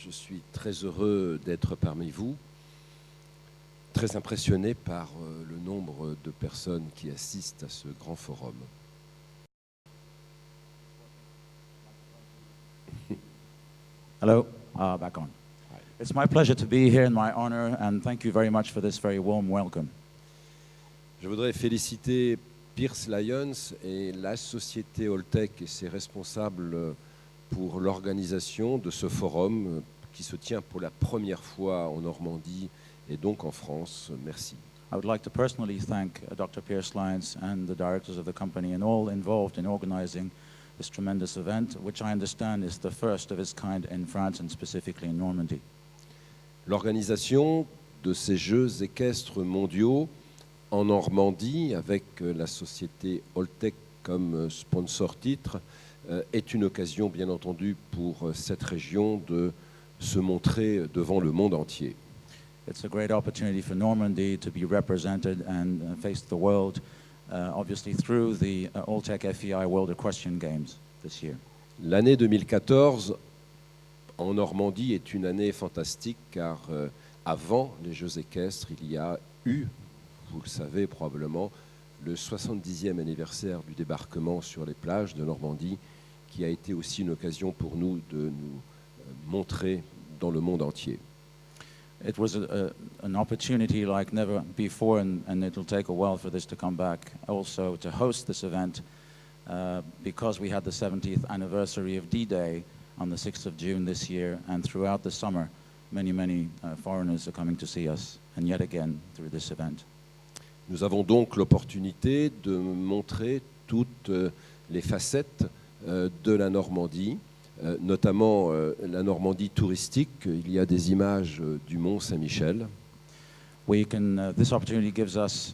Je suis très heureux d'être parmi vous, très impressionné par le nombre de personnes qui assistent à ce grand forum. Hello, back on. It's my pleasure to be here in my honor, and thank you very much for this very warm welcome. Je voudrais féliciter Pearce Lyons et la société Holtec et ses responsables pour l'organisation de ce forum qui se tient pour la première fois en Normandie et donc en France. Merci. I would like to personally thank Dr. Pierce Lyons and the directors of the company and all involved in organizing this tremendous event, which I understand is the first of its kind in France and specifically in Normandy. L'organisation de ces Jeux équestres mondiaux en Normandie, avec la société Holtec comme sponsor titre, est une occasion, bien entendu, pour cette région de se montrer devant le monde entier. It's a great opportunity for Normandy to be represented and face the world, obviously through the Holtec FEI World Equestrian Games this year. L'année 2014 en Normandie est une année fantastique car avant les Jeux équestres, il y a eu, vous le savez probablement, le 70e anniversaire du débarquement sur les plages de Normandie, qui a été aussi une occasion pour nous de nous montrer dans le monde entier. It was an opportunity like never before, and it will take a while for this to come back, also to host this event because we had the 70th anniversary of D-Day on the 6th of June this year, and throughout the summer, many foreigners are coming to see us, and yet again through this event. Nous avons donc l'opportunité de montrer toutes les facettes de la Normandie, notamment la Normandie touristique. Il y a des images du Mont Saint-Michel. This opportunity gives us,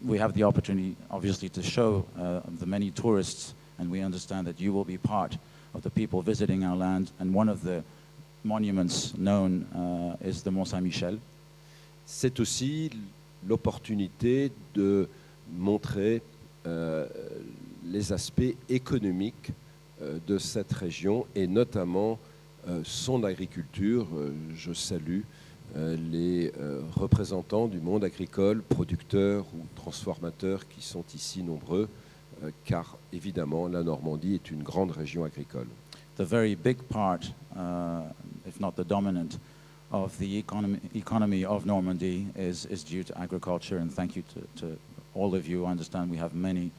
we have the opportunity obviously to show the many tourists, and we understand that you will be part of the people visiting our land, and one of the monuments known is the Mont Saint-Michel. C'est aussi l'opportunité de montrer les aspects économiques de cette région et notamment son agriculture. Je salue les représentants du monde agricole, producteurs ou transformateurs qui sont ici nombreux, car évidemment la Normandie est une grande région agricole. The very big part, if not the dominant, of the economy of Normandy is due to agriculture, and thank you to all of you. I understand we have many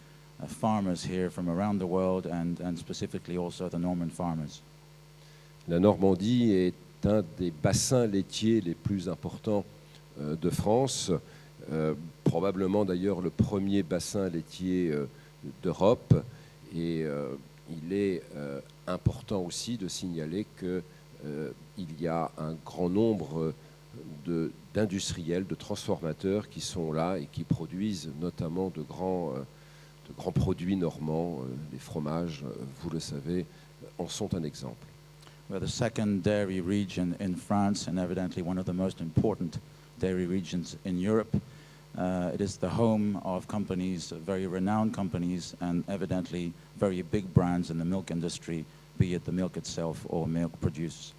farmers here from around the world, and specifically also the Norman farmers. La Normandie est un des bassins laitiers les plus importants de France, probablement d'ailleurs le premier bassin laitier d'Europe, et il est important aussi de signaler que il y a un grand nombre d'industriels, de transformateurs qui sont là et qui produisent notamment de grands produits normands. Les fromages, vous le savez, en sont un exemple. We're the second dairy region in France and evidently one of the most important dairy regions in Europe. It is the home of companies, very renowned companies, and evidently very big brands in the milk industry, be it the milk itself or milk produced.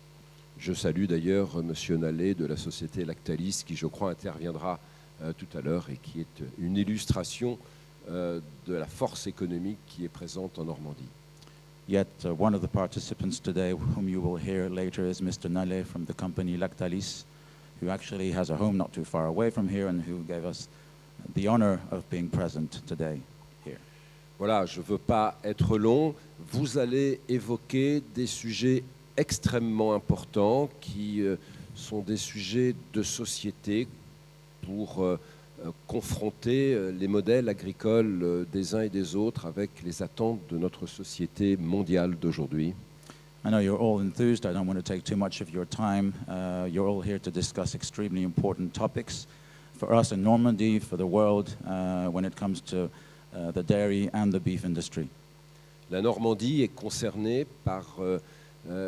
Je salue d'ailleurs M. Nallet de la société Lactalis qui, je crois, interviendra tout à l'heure et qui est une illustration de la force économique qui est présente en Normandie. Yet one of the participants today, whom you will hear later, is Mr. Nallet from the company Lactalis, who actually has a home not too far away from here and who gave us the honor of being present today here. Voilà, je ne veux pas être long. Vous allez évoquer des sujets extrêmement importants qui sont des sujets de société pour confronter les modèles agricoles des uns et des autres avec les attentes de notre société mondiale d'aujourd'hui. I know you're all enthused. I don't want to take too much of your time. You're all here to discuss extremely important topics for us in Normandy, for the world, when it comes to the dairy and the beef industry. La Normandie est concernée par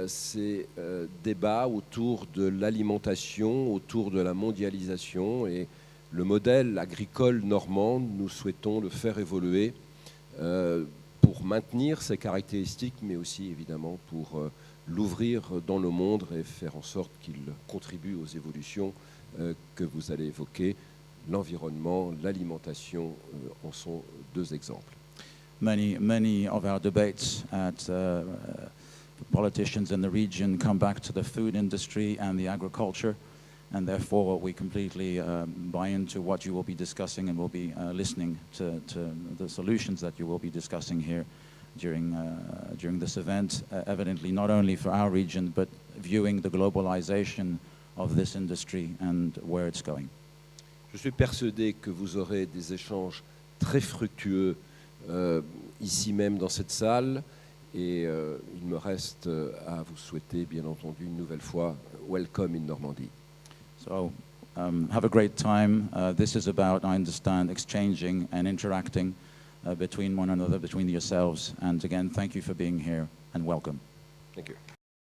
ces débats autour de l'alimentation, autour de la mondialisation, et le modèle agricole normand, nous souhaitons le faire évoluer pour maintenir ses caractéristiques, mais aussi évidemment pour l'ouvrir dans le monde et faire en sorte qu'il contribue aux évolutions que vous allez évoquer. L'environnement, l'alimentation en sont deux exemples. Many of our debates at politicians in the region come back to the food industry and the agriculture, and therefore we completely buy into what you will be discussing, and will be listening to the solutions that you will be discussing here during this event, evidently not only for our region, but viewing the globalization of this industry and where it's going. Je suis persuadé que vous aurez des échanges très fructueux ici même dans cette salle, et il me reste à vous souhaiter bien entendu une nouvelle fois welcome in Normandie. So have a great time. This is about, I understand, exchanging and interacting between one another, between yourselves, and again, thank you for being here and welcome. Thank you.